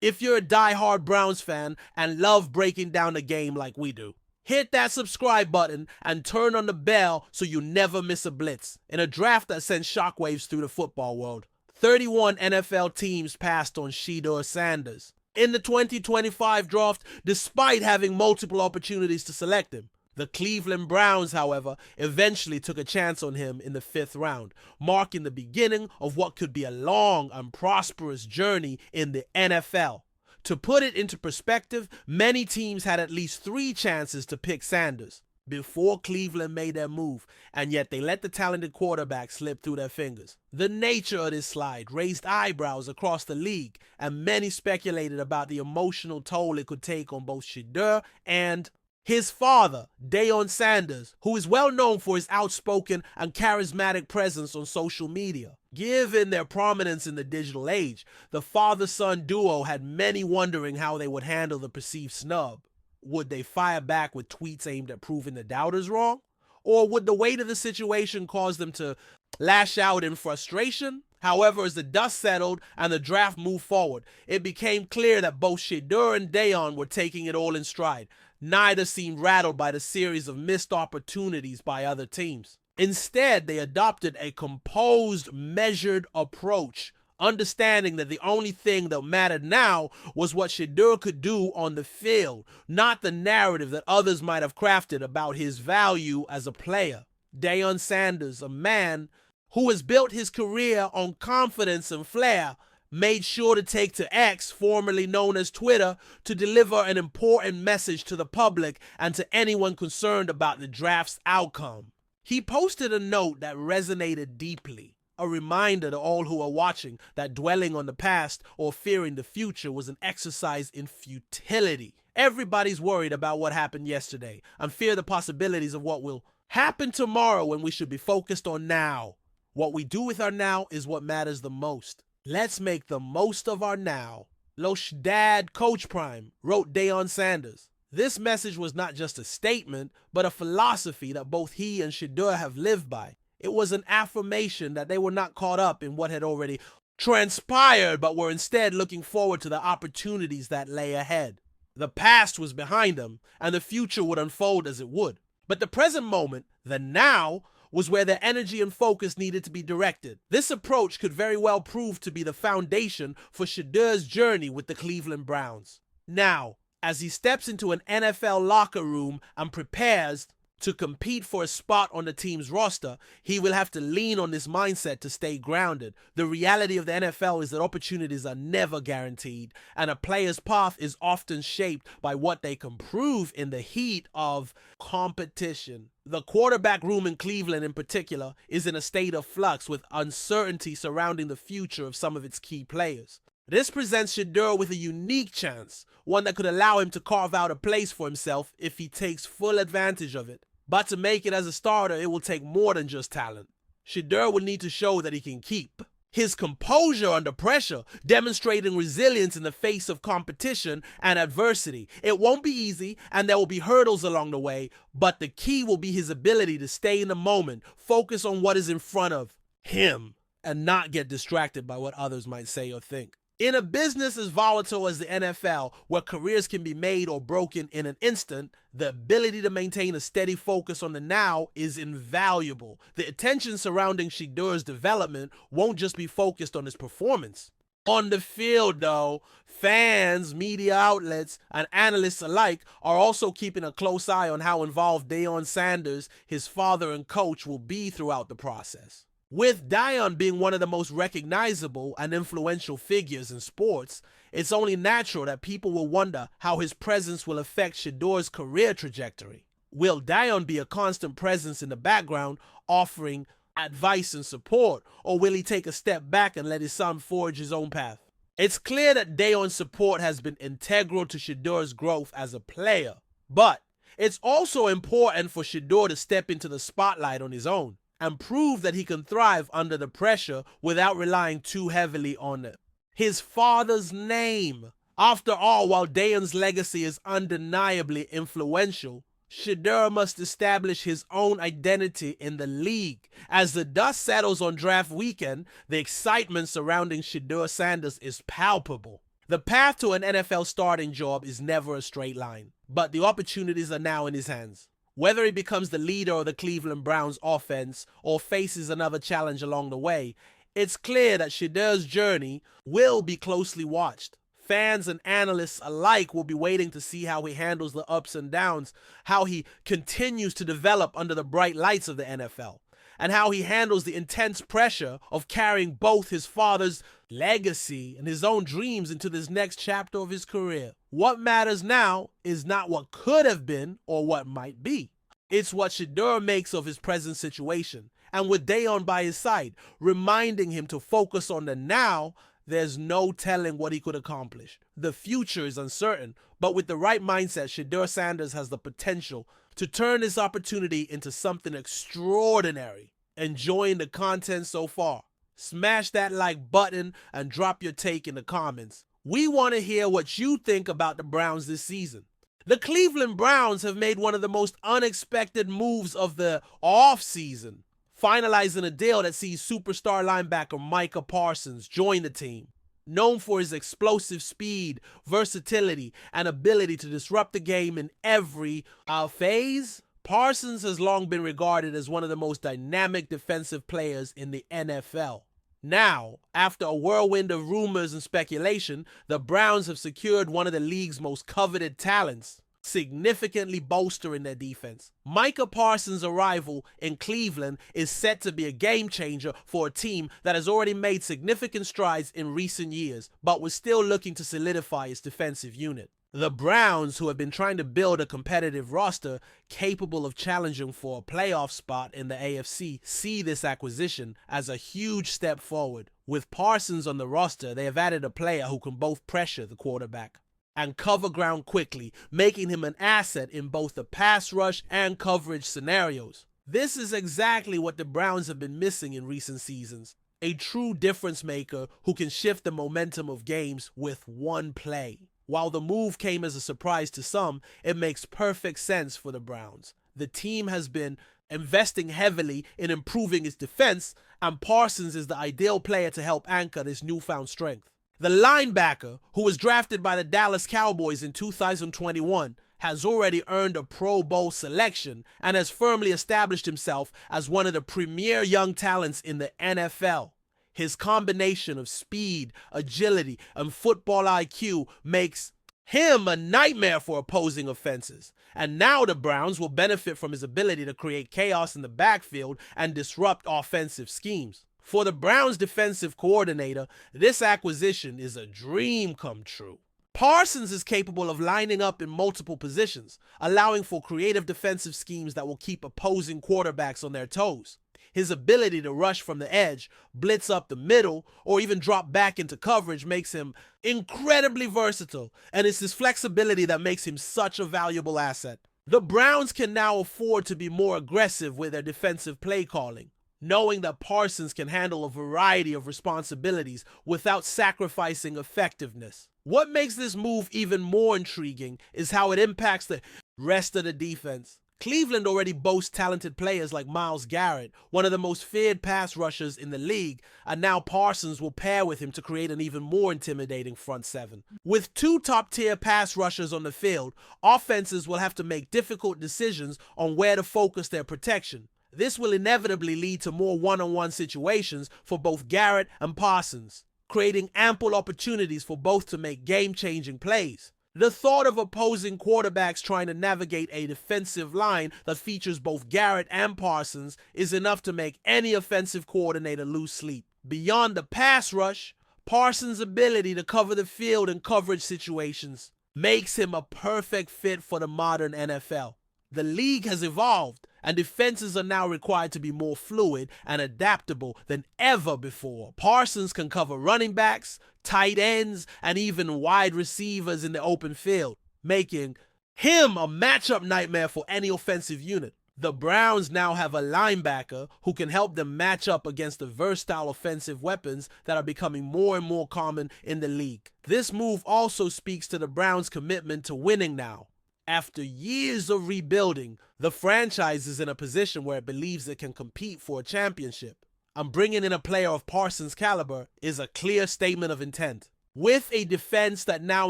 if you're a die-hard Browns fan and love breaking down the game like we do. Hit that subscribe button and turn on the bell so you never miss a blitz. In a draft that sent shockwaves through the football world, 31 NFL teams passed on Shedeur Sanders in the 2025 draft despite having multiple opportunities to select him. The Cleveland Browns, however, eventually took a chance on him in the 5th round, marking the beginning of what could be a long and prosperous journey in the NFL. To put it into perspective, many teams had at least 3 chances to pick Sanders before Cleveland made their move, and yet they let the talented quarterback slip through their fingers. The nature of this slide raised eyebrows across the league, and many speculated about the emotional toll it could take on both Shedeur and his father, Deion Sanders, who is well known for his outspoken and charismatic presence on social media. Given their prominence in the digital age, the father-son duo had many wondering how they would handle the perceived snub. Would they fire back with tweets aimed at proving the doubters wrong? Or would the weight of the situation cause them to lash out in frustration? However, as the dust settled and the draft moved forward, it became clear that both Shedeur and Deion were taking it all in stride. Neither seemed rattled by the series of missed opportunities by other teams. Instead, they adopted a composed, measured approach, understanding that the only thing that mattered now was what Shedeur could do on the field, not the narrative that others might have crafted about his value as a player. Deion Sanders, a man who has built his career on confidence and flair, made sure to take to X, formerly known as Twitter, to deliver an important message to the public and to anyone concerned about the draft's outcome. He posted a note that resonated deeply, a reminder to all who are watching that dwelling on the past or fearing the future was an exercise in futility. Everybody's worried about what happened yesterday and fear the possibilities of what will happen tomorrow when we should be focused on now. What we do with our now is what matters the most. Let's make the most of our now. Losh Dad Coach Prime, wrote Deion Sanders. This message was not just a statement, but a philosophy that both he and Shedeur have lived by. It was an affirmation that they were not caught up in what had already transpired, but were instead looking forward to the opportunities that lay ahead. The past was behind them, and the future would unfold as it would. But the present moment, the now, was where their energy and focus needed to be directed. This approach could very well prove to be the foundation for Shedeur's journey with the Cleveland Browns. Now, as he steps into an NFL locker room and prepares to compete for a spot on the team's roster, he will have to lean on this mindset to stay grounded. The reality of the NFL is that opportunities are never guaranteed, and a player's path is often shaped by what they can prove in the heat of competition. The quarterback room in Cleveland in particular is in a state of flux with uncertainty surrounding the future of some of its key players. This presents Shedeur with a unique chance, one that could allow him to carve out a place for himself if he takes full advantage of it. But to make it as a starter, it will take more than just talent. Shedeur will need to show that he can keep his composure under pressure, demonstrating resilience in the face of competition and adversity. It won't be easy, and there will be hurdles along the way, but the key will be his ability to stay in the moment, focus on what is in front of him, and not get distracted by what others might say or think. In a business as volatile as the NFL, where careers can be made or broken in an instant, the ability to maintain a steady focus on the now is invaluable. The attention surrounding Shedeur's development won't just be focused on his performance. On the field, though, fans, media outlets, and analysts alike are also keeping a close eye on how involved Deion Sanders, his father and coach, will be throughout the process. With Deion being one of the most recognizable and influential figures in sports, it's only natural that people will wonder how his presence will affect Shedeur's career trajectory. Will Deion be a constant presence in the background, offering advice and support, or will he take a step back and let his son forge his own path? It's clear that Deion's support has been integral to Shedeur's growth as a player, but it's also important for Shedeur to step into the spotlight on his own and prove that he can thrive under the pressure without relying too heavily on his father's name. After all, while Deion's legacy is undeniably influential, Shedeur must establish his own identity in the league. As the dust settles on draft weekend, the excitement surrounding Shedeur Sanders is palpable. The path to an NFL starting job is never a straight line, but the opportunities are now in his hands. Whether he becomes the leader of the Cleveland Browns offense or faces another challenge along the way, it's clear that Shedeur's journey will be closely watched. Fans and analysts alike will be waiting to see how he handles the ups and downs, how he continues to develop under the bright lights of the NFL, and how he handles the intense pressure of carrying both his father's legacy and his own dreams into this next chapter of his career. What matters now is not what could have been or what might be. It's what Shedeur makes of his present situation. And with Dayon by his side, reminding him to focus on the now, there's no telling what he could accomplish. The future is uncertain, but with the right mindset, Shedeur Sanders has the potential to turn this opportunity into something extraordinary. Enjoying the content so far? Smash that like button and drop your take in the comments. We want to hear what you think about the Browns this season. The Cleveland Browns have made one of the most unexpected moves of the offseason, finalizing a deal that sees superstar linebacker Micah Parsons join the team. Known for his explosive speed, versatility, and ability to disrupt the game in every phase, Parsons has long been regarded as one of the most dynamic defensive players in the NFL. Now, after a whirlwind of rumors and speculation, the Browns have secured one of the league's most coveted talents, significantly bolstering their defense. Micah Parsons' arrival in Cleveland is set to be a game changer for a team that has already made significant strides in recent years, but was still looking to solidify its defensive unit. The Browns, who have been trying to build a competitive roster capable of challenging for a playoff spot in the AFC, see this acquisition as a huge step forward. With Parsons on the roster, they have added a player who can both pressure the quarterback and cover ground quickly, making him an asset in both the pass rush and coverage scenarios. This is exactly what the Browns have been missing in recent seasons. A true difference maker who can shift the momentum of games with one play. While the move came as a surprise to some, it makes perfect sense for the Browns. The team has been investing heavily in improving its defense, and Parsons is the ideal player to help anchor this newfound strength. The linebacker, who was drafted by the Dallas Cowboys in 2021, has already earned a Pro Bowl selection and has firmly established himself as one of the premier young talents in the NFL. His combination of speed, agility, and football IQ makes him a nightmare for opposing offenses. And now the Browns will benefit from his ability to create chaos in the backfield and disrupt offensive schemes. For the Browns defensive coordinator, this acquisition is a dream come true. Parsons is capable of lining up in multiple positions, allowing for creative defensive schemes that will keep opposing quarterbacks on their toes. His ability to rush from the edge, blitz up the middle, or even drop back into coverage makes him incredibly versatile, and it's his flexibility that makes him such a valuable asset. The Browns can now afford to be more aggressive with their defensive play calling, knowing that Parsons can handle a variety of responsibilities without sacrificing effectiveness. What makes this move even more intriguing is how it impacts the rest of the defense. Cleveland already boasts talented players like Myles Garrett, one of the most feared pass rushers in the league, and now Parsons will pair with him to create an even more intimidating front seven. With two top-tier pass rushers on the field, offenses will have to make difficult decisions on where to focus their protection. This will inevitably lead to more one-on-one situations for both Garrett and Parsons, creating ample opportunities for both to make game-changing plays. The thought of opposing quarterbacks trying to navigate a defensive line that features both Garrett and Parsons is enough to make any offensive coordinator lose sleep. Beyond the pass rush, Parsons' ability to cover the field in coverage situations makes him a perfect fit for the modern NFL. The league has evolved, and defenses are now required to be more fluid and adaptable than ever before. Parsons can cover running backs, tight ends, and even wide receivers in the open field, making him a matchup nightmare for any offensive unit. The Browns now have a linebacker who can help them match up against the versatile offensive weapons that are becoming more and more common in the league. This move also speaks to the Browns' commitment to winning now. After years of rebuilding, the franchise is in a position where it believes it can compete for a championship. And bringing in a player of Parsons' caliber is a clear statement of intent. With a defense that now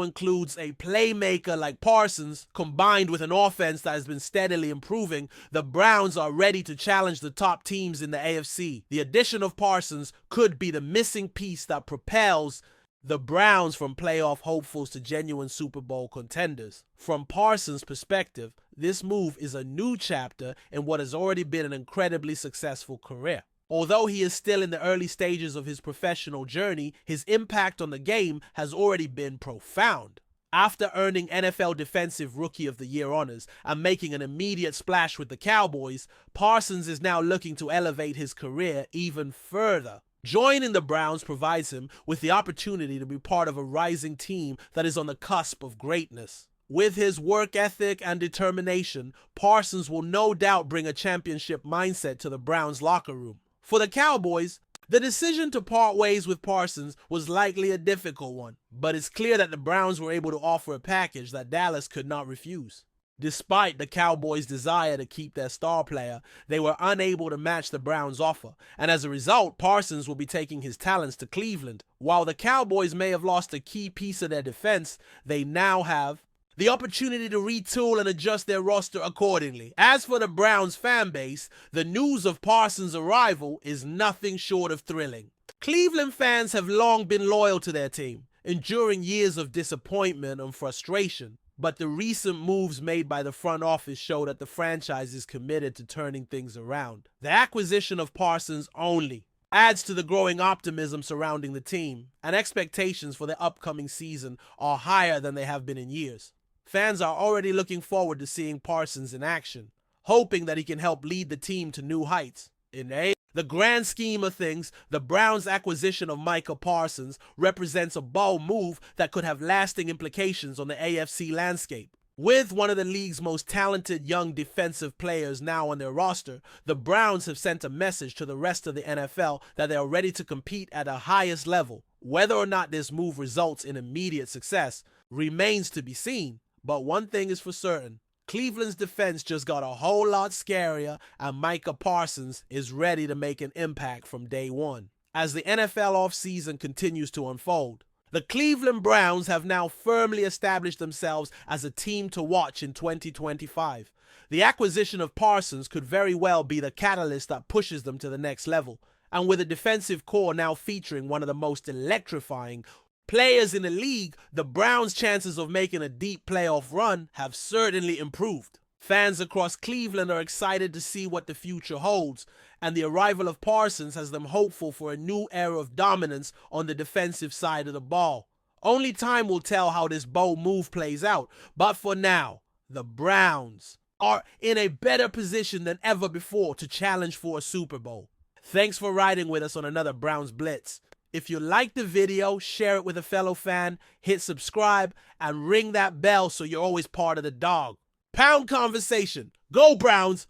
includes a playmaker like Parsons, combined with an offense that has been steadily improving, the Browns are ready to challenge the top teams in the AFC. The addition of Parsons could be the missing piece that propels the Browns from playoff hopefuls to genuine Super Bowl contenders. From Parsons' perspective, this move is a new chapter in what has already been an incredibly successful career. Although he is still in the early stages of his professional journey, his impact on the game has already been profound. After earning NFL Defensive Rookie of the Year honors and making an immediate splash with the Cowboys, Parsons is now looking to elevate his career even further. Joining the Browns provides him with the opportunity to be part of a rising team that is on the cusp of greatness. With his work ethic and determination, Parsons will no doubt bring a championship mindset to the Browns locker room. For the Cowboys, the decision to part ways with Parsons was likely a difficult one, but it's clear that the Browns were able to offer a package that Dallas could not refuse. Despite the Cowboys' desire to keep their star player, they were unable to match the Browns' offer, and as a result, Parsons will be taking his talents to Cleveland. While the Cowboys may have lost a key piece of their defense, they now have the opportunity to retool and adjust their roster accordingly. As for the Browns fan base, the news of Parsons' arrival is nothing short of thrilling. Cleveland fans have long been loyal to their team, enduring years of disappointment and frustration. But the recent moves made by the front office show that the franchise is committed to turning things around. The acquisition of Parsons only adds to the growing optimism surrounding the team, and expectations for the upcoming season are higher than they have been in years. Fans are already looking forward to seeing Parsons in action, hoping that he can help lead the team to new heights. In the grand scheme of things, the Browns' acquisition of Micah Parsons represents a bold move that could have lasting implications on the AFC landscape. With one of the league's most talented young defensive players now on their roster, the Browns have sent a message to the rest of the NFL that they are ready to compete at the highest level. Whether or not this move results in immediate success remains to be seen. But one thing is for certain, Cleveland's defense just got a whole lot scarier, and Micah Parsons is ready to make an impact from day one. As the NFL offseason continues to unfold, the Cleveland Browns have now firmly established themselves as a team to watch in 2025. The acquisition of Parsons could very well be the catalyst that pushes them to the next level, and with a defensive core now featuring one of the most electrifying players in the league, the Browns' chances of making a deep playoff run have certainly improved. Fans across Cleveland are excited to see what the future holds, and the arrival of Parsons has them hopeful for a new era of dominance on the defensive side of the ball. Only time will tell how this bold move plays out, but for now, the Browns are in a better position than ever before to challenge for a Super Bowl. Thanks for riding with us on another Browns Blitz. If you liked the video, share it with a fellow fan, hit subscribe, and ring that bell so you're always part of the Dawg Pound conversation. Go Browns!